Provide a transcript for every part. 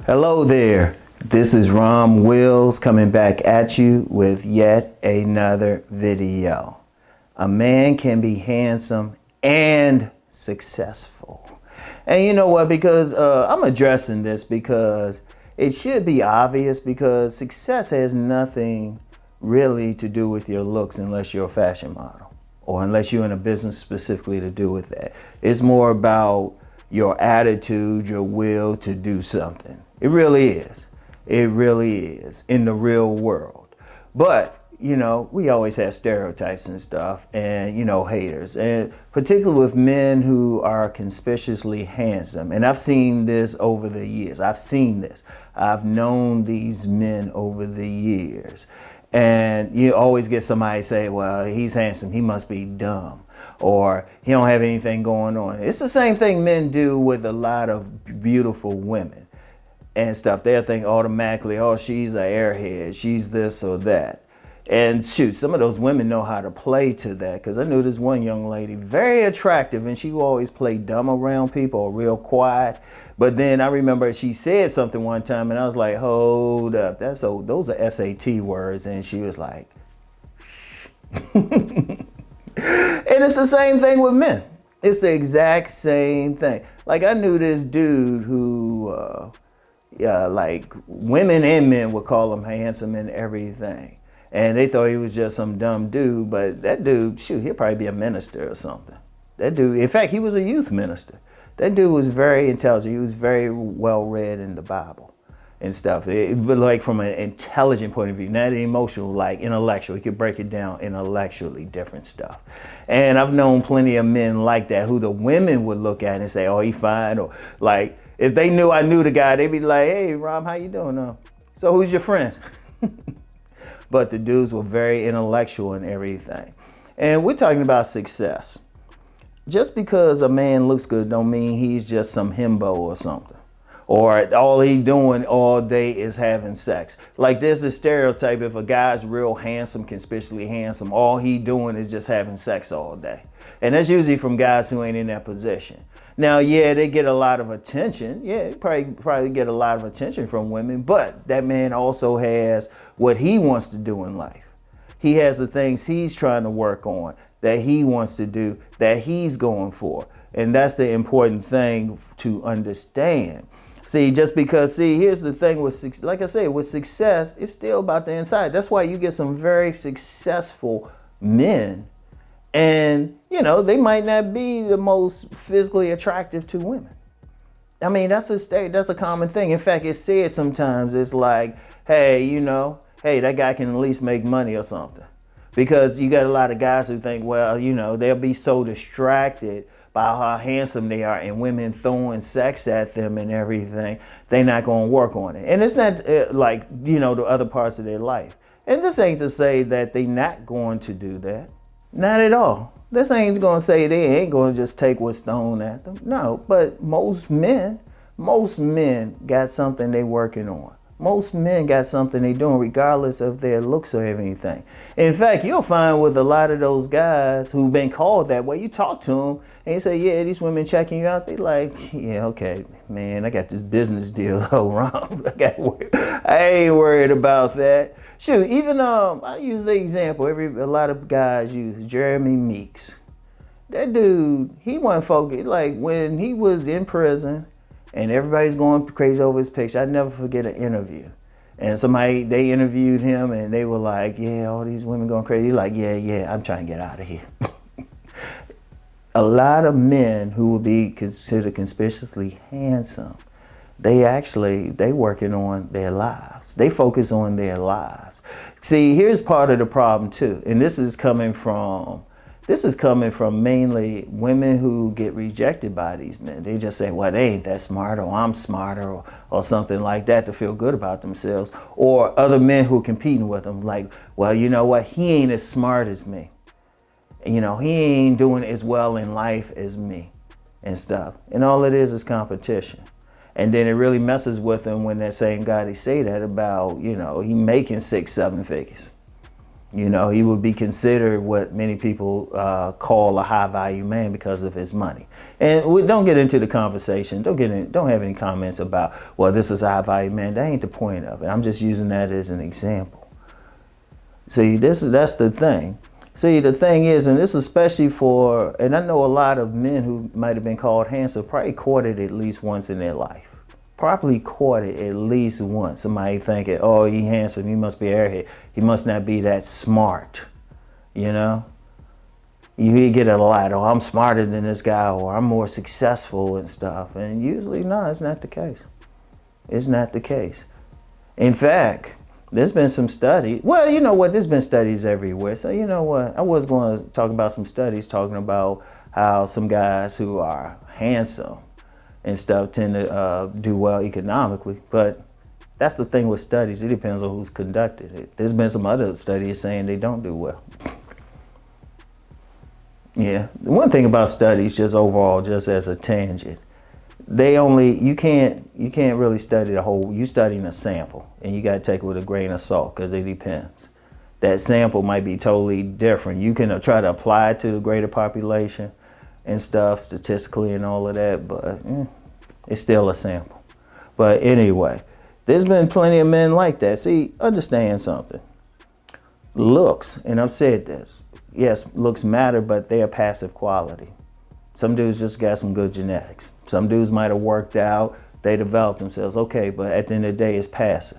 Hello there. This is Rom Wills coming back at you with yet another video. A man can be handsome and successful. And you know what? Because I'm addressing this because it should be obvious, because success has nothing really to do with your looks unless you're a fashion model or unless you're in a business specifically to do with that. It's more about your attitude, your will to do something. It really is. It really is in the real world. But, you know, we always have stereotypes and stuff and, you know, haters. And particularly with men who are conspicuously handsome. And I've seen this over the years. I've seen this. I've known these men over the years. And you always get somebody say, well, he's handsome, he must be dumb, or he don't have anything going on. It's the same thing men do with a lot of beautiful women and stuff. They'll think automatically, oh, she's an airhead, she's this or that. And shoot, some of those women know how to play to that, because I knew this one young lady, very attractive, and she would always play dumb around people or real quiet. But then I remember she said something one time and I was like, hold up, those are SAT words. And she was like, shh. And it's the same thing with men. It's the exact same thing. Like, I knew this dude who, like, women and men would call him handsome and everything. And they thought he was just some dumb dude. But that dude, shoot, he'll probably be a minister or something. That dude, in fact, he was a youth minister. That dude was very intelligent. He was very well read in the Bible and stuff. But like from an intelligent point of view, not emotional, like intellectual. He could break it down intellectually, different stuff. And I've known plenty of men like that who the women would look at and say, oh, he fine. Or like, if they knew I knew the guy, they'd be like, hey, Rob, how you doing? So who's your friend? But the dudes were very intellectual and everything. And we're talking about success. Just because a man looks good don't mean he's just some himbo or something. Or all he's doing all day is having sex. Like, there's a stereotype, if a guy's real handsome, conspicuously handsome, all he doing is just having sex all day. And that's usually from guys who ain't in that position. Now, yeah, they get a lot of attention. Yeah, they probably get a lot of attention from women. But that man also has what he wants to do in life. He has the things he's trying to work on, that he wants to do, that he's going for. And that's the important thing to understand. See, just because, here's the thing with, like I said, with success, it's still about the inside. That's why you get some very successful men. And, you know, they might not be the most physically attractive to women. I mean, that's a common thing. In fact, it's said sometimes, it's like, hey, you know, hey, that guy can at least make money or something. Because you got a lot of guys who think, well, you know, they'll be so distracted by how handsome they are and women throwing sex at them and everything, they're not going to work on it. And it's not like, you know, the other parts of their life. And this ain't to say that they're not going to do that. Not at all. This ain't going to say they ain't going to just take what's thrown at them. No, but most men got something they working on. Most men got something they doing regardless of their looks or anything. In fact, you'll find with a lot of those guys who've been called that way, you talk to them and you say, yeah, these women checking you out. They like, yeah, okay, man, I got this business deal. Oh, Ron, I ain't worried about that. Shoot, even I use the example a lot of guys use, Jeremy Meeks. That dude, he wasn't focused. Like, when he was in prison, and everybody's going crazy over his picture. I never forget an interview. And they interviewed him and they were like, yeah, all these women going crazy. He's like, yeah, I'm trying to get out of here. A lot of men who would be considered conspicuously handsome, they working on their lives. They focus on their lives. See, here's part of the problem too. And this is coming from mainly women who get rejected by these men. They just say, well, they ain't that smart, or I'm smarter, or something like that, to feel good about themselves. Or other men who are competing with them, like, well, you know what? He ain't as smart as me. You know, he ain't doing as well in life as me and stuff. And all it is competition. And then it really messes with them when that same guy, they say that about, you know, he making 6-7 figures. You know, he would be considered what many people call a high value man because of his money. And we don't get into the conversation. Don't have any comments about, well, this is a high value man. That ain't the point of it. I'm just using that as an example. See, that's the thing. See, the thing is, and this especially for, and I know a lot of men who might have been called handsome probably courted at least once in their life. Probably courted at least once. Somebody thinking, oh, he handsome, he must be airhead. He must not be that smart, you know? You get it a lot, oh, I'm smarter than this guy, or I'm more successful and stuff. And usually, no, it's not the case. It's not the case. In fact, there's been some studies. Well, you know what? There's been studies everywhere. So you know what? I was going to talk about some studies talking about how some guys who are handsome and stuff tend to do well economically. But that's the thing with studies. It depends on who's conducted it. There's been some other studies saying they don't do well. Yeah. The one thing about studies, just overall, just as a tangent, you can't really study the whole. You studying a sample, and you got to take it with a grain of salt because it depends. That sample might be totally different. You can try to apply it to the greater population and stuff statistically and all of that, but it's still a sample. But anyway, there's been plenty of men like that. See, understand something. Looks, and I've said this. Yes, looks matter, but they're passive quality. Some dudes just got some good genetics. Some dudes might have worked out, they developed themselves. Okay, but at the end of the day, it's passive.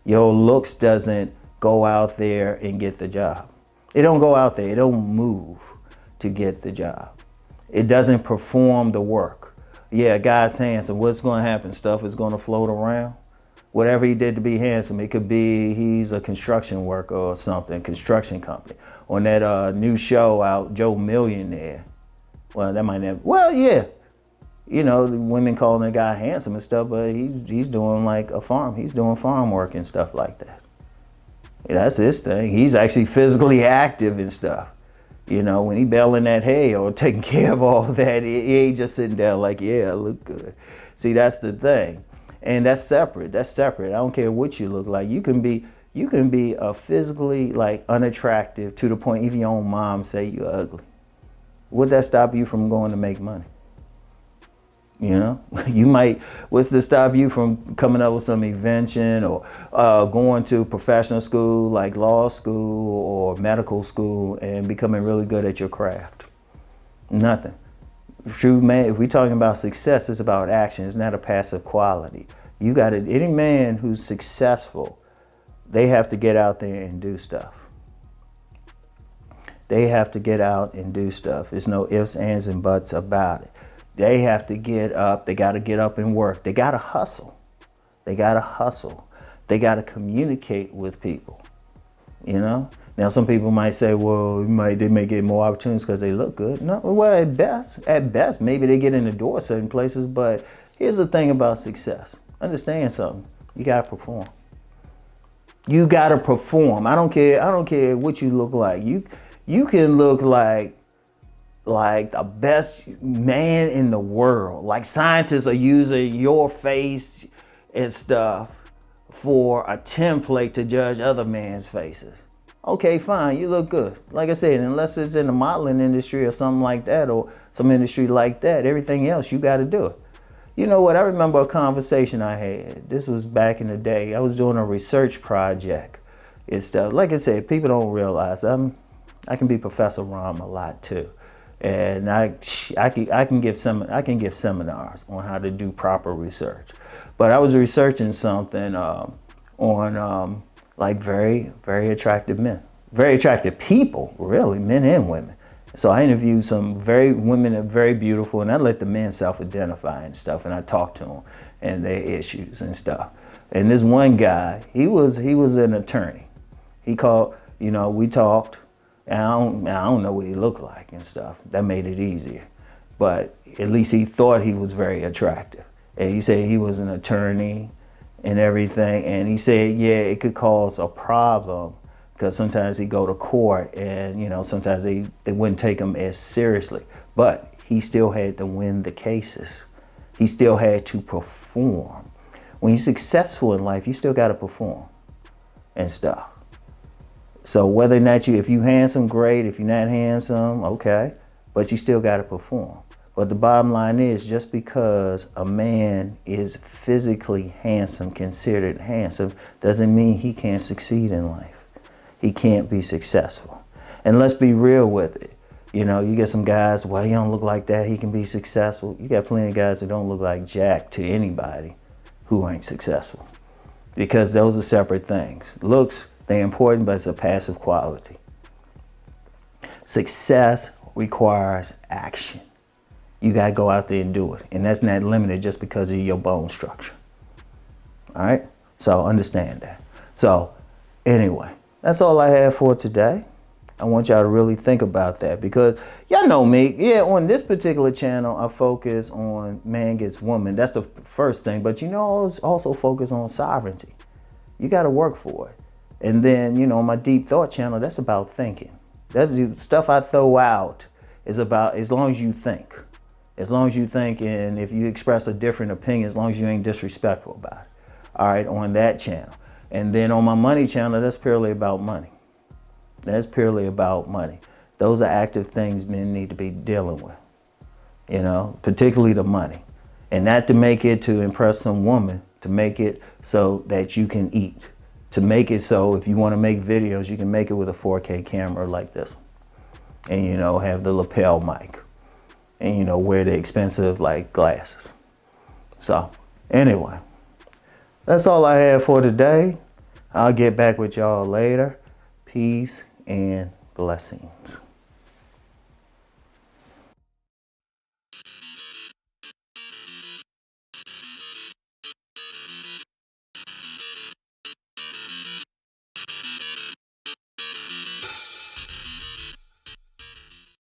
Your looks doesn't go out there and get the job. It don't go out there, it don't move to get the job. It doesn't perform the work. Yeah, guy's handsome, what's gonna happen? Stuff is gonna float around. Whatever he did to be handsome, it could be he's a construction worker or something, construction company. On that new show out, Joe Millionaire. Well, that might never, well, yeah. You know, the women calling the guy handsome and stuff, but he's doing like a farm. He's doing farm work and stuff like that. Yeah, that's his thing. He's actually physically active and stuff. You know, when he baling that hay or taking care of all that, he ain't just sitting down like, yeah, I look good. See, that's the thing. And that's separate. That's separate. I don't care what you look like. You can be physically like unattractive to the point even your own mom say you're ugly. Would that stop you from going to make money? You know, what's to stop you from coming up with some invention or going to professional school like law school or medical school and becoming really good at your craft? Nothing. True man, if we're talking about success, it's about action. It's not a passive quality. Any man who's successful, they have to get out there and do stuff. They have to get out and do stuff. There's no ifs, ands, and buts about it. They have to get up. They got to get up and work. They got to hustle. They got to hustle. They got to communicate with people, you know? Now, some people might say, well, they may get more opportunities because they look good. No, well, at best, maybe they get in the door certain places. But here's the thing about success. Understand something. You got to perform. You got to perform. I don't care what you look like. You can look like the best man in the world. Like scientists are using your face and stuff for a template to judge other men's faces. Okay, fine, you look good. Like I said, unless it's in the modeling industry or something like that, or some industry like that, everything else, you got to do it. You know what? I remember a conversation I had. This was back in the day. I was doing a research project and stuff. Like I said, people don't realize I can be Professor Rom a lot too. And I can give seminars on how to do proper research. But I was researching something on like very, very attractive men, very attractive people, really, men and women. So I interviewed some women that are very beautiful, and I let the men self-identify and stuff, and I talked to them and their issues and stuff. And this one guy, he was an attorney. He called, you know, we talked. And I don't know what he looked like and stuff. That made it easier. But at least he thought he was very attractive. And he said he was an attorney and everything. And he said, yeah, it could cause a problem because sometimes he go to court and, you know, sometimes they wouldn't take him as seriously. But he still had to win the cases. He still had to perform. When you're successful in life, you still got to perform and stuff. So whether or not if you handsome, great. If you're not handsome, okay. But you still got to perform. But the bottom line is, just because a man is physically handsome, considered handsome, doesn't mean he can't succeed in life. He can't be successful. And let's be real with it. You know, you get some guys, well, he don't look like that, he can be successful. You got plenty of guys that don't look like jack to anybody who ain't successful. Because those are separate things. Looks, they're important, but it's a passive quality. Success requires action. You got to go out there and do it. And that's not limited just because of your bone structure. All right? So understand that. So anyway, that's all I have for today. I want y'all to really think about that, because y'all know me. Yeah, on this particular channel, I focus on man gets woman. That's the first thing. But, you know, I also focus on sovereignty. You got to work for it. And then, you know, my Deep Thought channel, that's about thinking. That's the stuff I throw out is about, as long as you think. As long as you think, and if you express a different opinion, as long as you ain't disrespectful about it. All right, on that channel. And then on my money channel, that's purely about money. That's purely about money. Those are active things men need to be dealing with, you know, particularly the money. And not to make it to impress some woman, to make it so that you can eat. To make it so if you want to make videos, you can make it with a 4K camera like this. And, you know, have the lapel mic. And, you know, wear the expensive, like, glasses. So, anyway, that's all I have for today. I'll get back with y'all later. Peace and blessings.